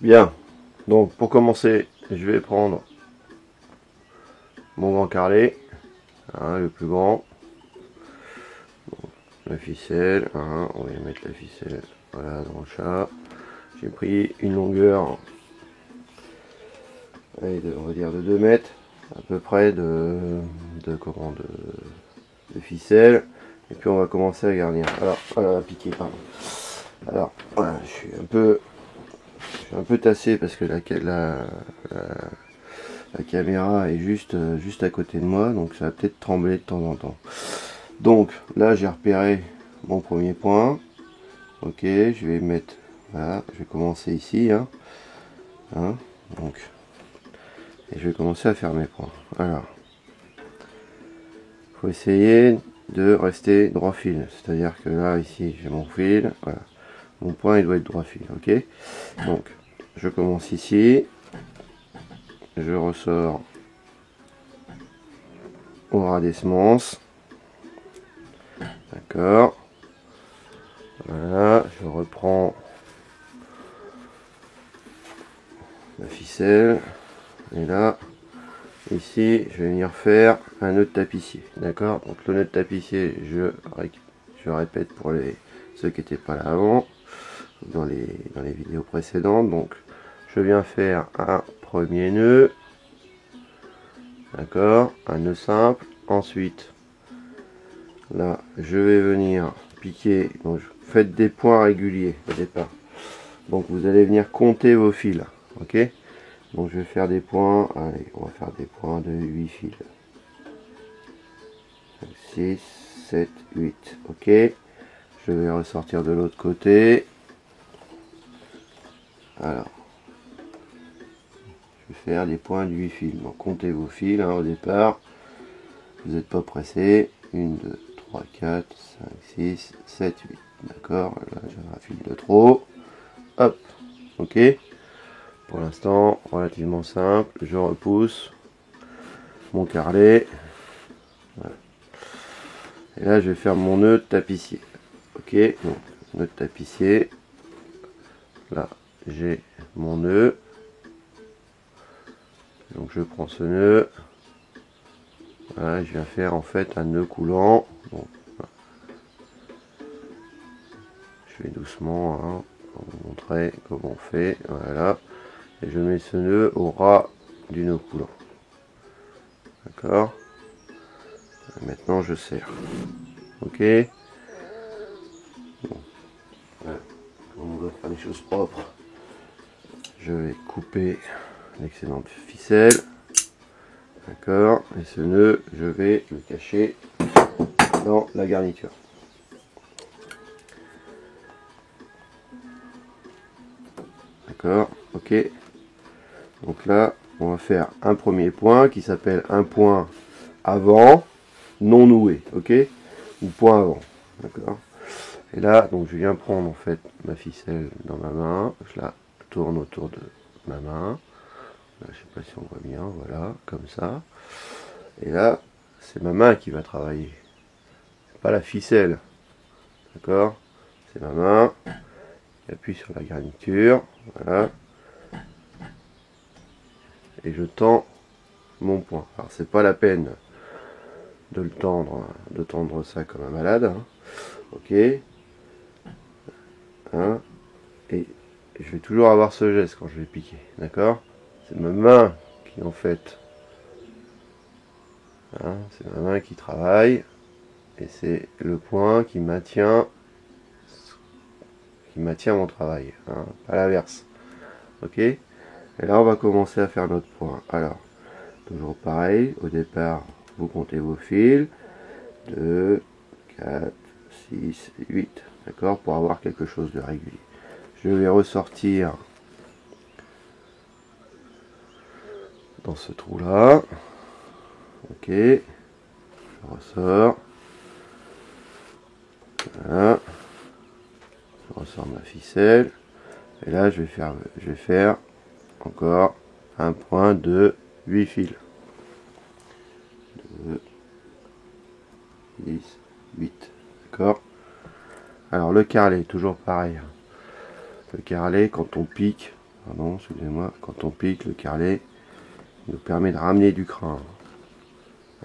Bien, donc pour commencer, je vais prendre mon grand carrelé, hein, le plus grand, la ficelle, hein, on va y mettre la ficelle, voilà, dans le chat. J'ai pris une longueur, allez, on va dire de 2 mètres, à peu près de ficelle, et puis on va commencer à garnir. Alors, voilà, à piquer, pardon. Alors, voilà, je suis un peu tassé parce que la caméra est juste à côté de moi, donc ça va peut-être trembler de temps en temps. Donc là j'ai repéré mon premier point. Ok, je vais mettre, voilà, je vais commencer ici, hein, donc, et je vais commencer à faire mes points. Alors, il faut essayer de rester droit fil, c'est-à-dire que là ici j'ai mon fil, voilà, mon point il doit être droit fil, ok. Donc je commence ici, je ressors au ras des semences, d'accord. Voilà, je reprends la ficelle et là, ici, je vais venir faire un nœud de tapissier, d'accord. Donc le nœud de tapissier, je répète pour ceux qui n'étaient pas là avant, dans les vidéos précédentes. Donc je viens faire un premier nœud, d'accord, un nœud simple. Ensuite, là, je vais venir piquer. Donc faites des points réguliers au départ. Donc vous allez venir compter vos fils, ok. Donc je vais faire des points, allez, on va faire des points de 8 fils. 6, 7, 8, ok. Je vais ressortir de l'autre côté. Alors, je vais faire des points de 8 fils. Donc comptez vos fils au départ. Vous n'êtes pas pressé. 1, 2, 3, 4, 5, 6, 7, 8. D'accord, là j'ai un fil de trop. Hop, ok. Pour l'instant, relativement simple. Je repousse mon carrelet. Voilà. Et là, je vais faire mon nœud de tapissier. Ok, donc nœud de tapissier. Là, j'ai mon nœud. Donc je prends ce nœud. Voilà, je viens faire en fait un nœud coulant. Bon, voilà. Je vais doucement pour vous montrer comment on fait. Voilà. Et je mets ce nœud au ras du nœud coulant. D'accord. Maintenant je serre. Ok. Bon. Voilà. Comme on doit faire les choses propres, je vais couper l'excédente ficelle. D'accord. Et ce nœud, je vais le cacher dans la garniture. D'accord. Ok. Donc là, on va faire un premier point qui s'appelle un point avant non noué, ok, ou point avant, d'accord. Et là, donc je viens prendre en fait ma ficelle dans ma main, je la tourne autour de ma main. Là, je sais pas si on voit bien, voilà, comme ça. Et là, c'est ma main qui va travailler, c'est pas la ficelle, d'accord. C'est ma main qui appuie sur la garniture, voilà, et je tends mon point. Alors c'est pas la peine de tendre ça comme un malade, hein. Ok, hein, et je vais toujours avoir ce geste quand je vais piquer, d'accord. C'est ma main qui en fait, hein, c'est ma main qui travaille, et c'est le point qui maintient mon travail, hein, pas l'inverse, ok. Et là on va commencer à faire notre point. Alors toujours pareil, au départ vous comptez vos fils, 2, 4, 6, 8, d'accord, pour avoir quelque chose de régulier. Je vais ressortir dans ce trou là, ok, je ressors, voilà, je ressors ma ficelle, et là je vais faire encore un point de 8 fils, 2, 10, 8, d'accord. Alors le carrelet, toujours pareil, le carrelet quand on pique, Pardon, excusez-moi, quand on pique le carrelet, il nous permet de ramener du crin.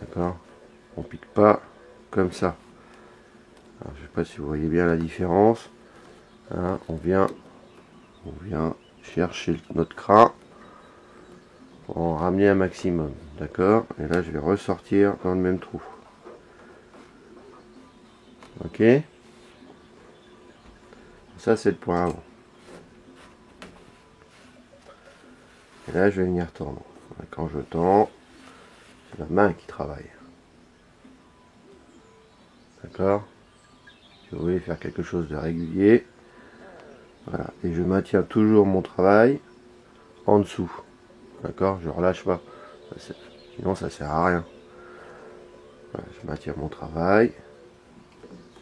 D'accord? On pique pas comme ça. Alors, je sais pas si vous voyez bien la différence. Hein, on vient chercher notre crin pour en ramener un maximum. D'accord? Et là, je vais ressortir dans le même trou. Ok? Ça, c'est le point avant. Et là, je vais venir tendre. Quand je tends, c'est la main qui travaille. D'accord? Si vous voulez faire quelque chose de régulier, voilà. Et je maintiens toujours mon travail en dessous. D'accord? Je relâche pas. Sinon, ça sert à rien. Voilà, je maintiens mon travail.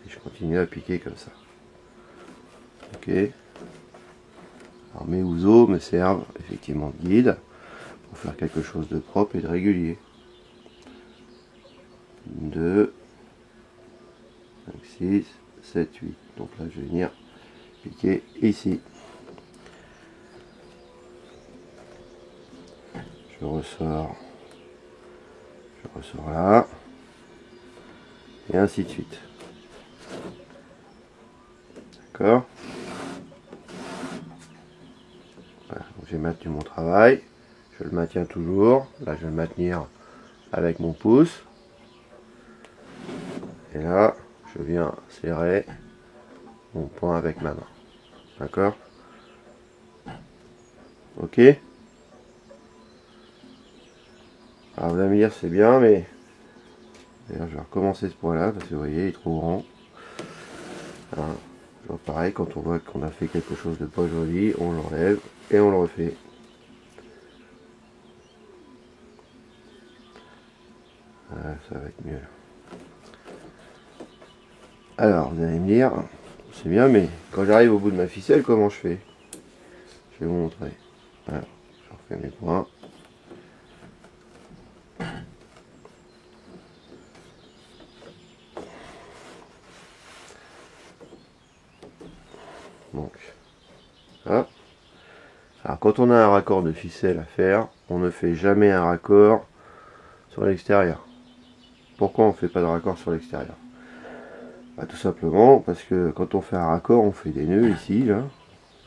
Et je continue à piquer comme ça. Ok? Alors mes ouzo me servent effectivement de guide pour faire quelque chose de propre et de régulier. 2, 5, 6, 7, 8. Donc là, je vais venir piquer ici. Je ressors là, et ainsi de suite. D'accord? Voilà, donc j'ai maintenu mon travail, je le maintiens toujours. Là, je vais le maintenir avec mon pouce. Et là, je viens serrer mon poing avec ma main. D'accord? Ok? Alors vous allez me dire c'est bien, mais d'ailleurs je vais recommencer ce point là parce que vous voyez il est trop grand. Hein, toujours pareil, quand on voit qu'on a fait quelque chose de pas joli, on l'enlève et on le refait. Voilà, ça va être mieux. Alors vous allez me dire, c'est bien, mais quand j'arrive au bout de ma ficelle, comment je fais? Je vais vous montrer. Alors, je refais mes points. Donc, là. Alors quand on a un raccord de ficelle à faire, on ne fait jamais un raccord sur l'extérieur. Pourquoi on ne fait pas de raccord sur l'extérieur? Bah, tout simplement parce que quand on fait un raccord, on fait des nœuds ici, là.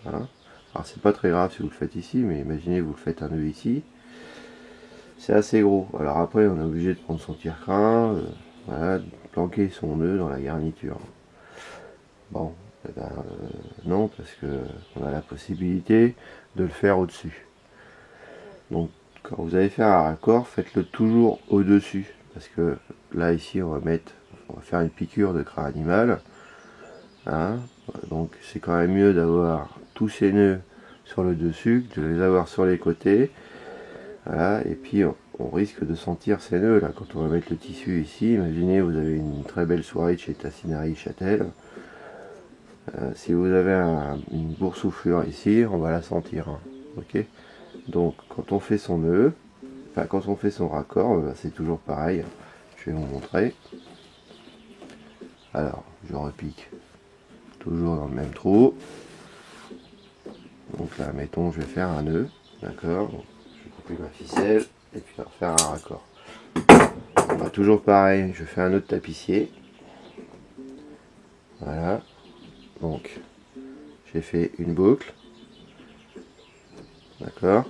Voilà. Alors c'est pas très grave si vous le faites ici, mais imaginez vous faites un nœud ici. C'est assez gros. Alors après on est obligé de prendre son tire-crin, voilà, de planquer son nœud dans la garniture. Bon, eh ben, non, parce que on a la possibilité de le faire au-dessus. Donc quand vous allez faire un raccord, faites-le toujours au-dessus. Parce que là ici on va faire une piqûre de crin animal. Hein, donc c'est quand même mieux d'avoir tous ces nœuds sur le dessus que de les avoir sur les côtés. Voilà, et puis on risque de sentir ces nœuds là quand on va mettre le tissu ici. Imaginez vous avez une très belle soirée chez Tassinari Châtel. Si vous avez une boursouflure ici, on va la sentir. Hein, ok. Donc quand on fait son nœud, enfin quand on fait son raccord, c'est toujours pareil. Je vais vous montrer. Alors je repique toujours dans le même trou. Donc là, mettons, je vais faire un nœud, d'accord. Je vais couper ma ficelle et puis faire un raccord. Bah, toujours pareil, je fais un nœud de tapissier. Voilà. Donc, j'ai fait une boucle, d'accord.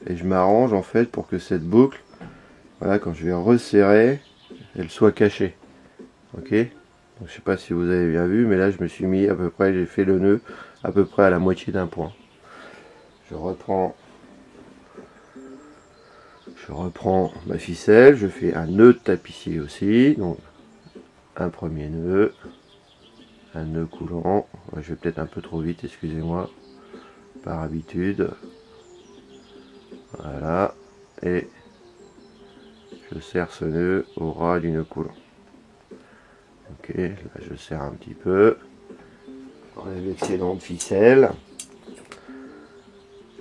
Et je m'arrange en fait pour que cette boucle, voilà, quand je vais resserrer, elle soit cachée. Ok. Donc, je sais pas si vous avez bien vu, mais là, je me suis mis à peu près, j'ai fait le nœud à peu près à la moitié d'un point. Je reprends ma ficelle, je fais un nœud de tapissier aussi, donc un premier nœud, un nœud coulant, je vais peut-être un peu trop vite, excusez-moi, par habitude, voilà, et je serre ce nœud au ras du nœud coulant. Ok, là je serre un petit peu, j'enlève l'excédent de ficelle,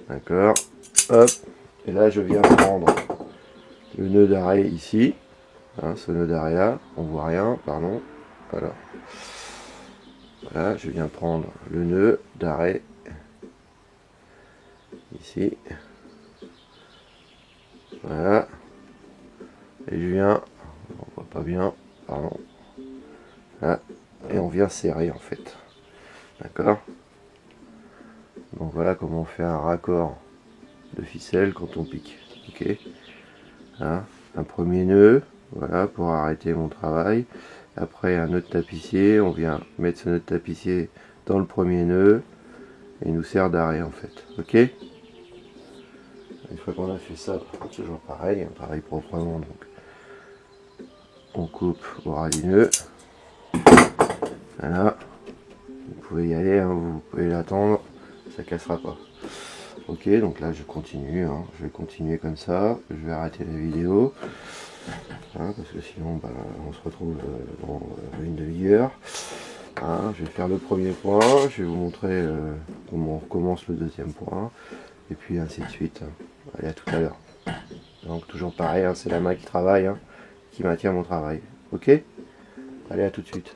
d'accord, hop, et là je viens prendre le nœud d'arrêt ici, hein, ce nœud d'arrêt là, on voit rien, pardon, voilà. Voilà, je viens prendre le nœud d'arrêt ici. Voilà. Et je viens, on voit pas bien, pardon. Là, et on vient serrer en fait. D'accord? Donc voilà comment on fait un raccord de ficelle quand on pique. Ok? Là, un premier nœud, voilà, pour arrêter mon travail. Après un nœud de tapissier, on vient mettre ce nœud de tapissier dans le premier nœud et il nous sert d'arrêt en fait. Ok? Une fois qu'on a fait ça, toujours pareil, on travaille proprement, donc on coupe au ras du nœud. Voilà, vous pouvez y aller, hein, vous pouvez l'attendre, ça cassera pas. Ok, donc là je continue, hein, je vais continuer comme ça, je vais arrêter la vidéo, hein, parce que sinon bah, on se retrouve dans une demi-heure. Hein, je vais faire le premier point, je vais vous montrer comment on recommence le deuxième point, et puis ainsi de suite. Allez, à tout à l'heure. Donc toujours pareil, hein, c'est la main qui travaille, hein, qui maintient mon travail. Ok? Allez, à tout de suite.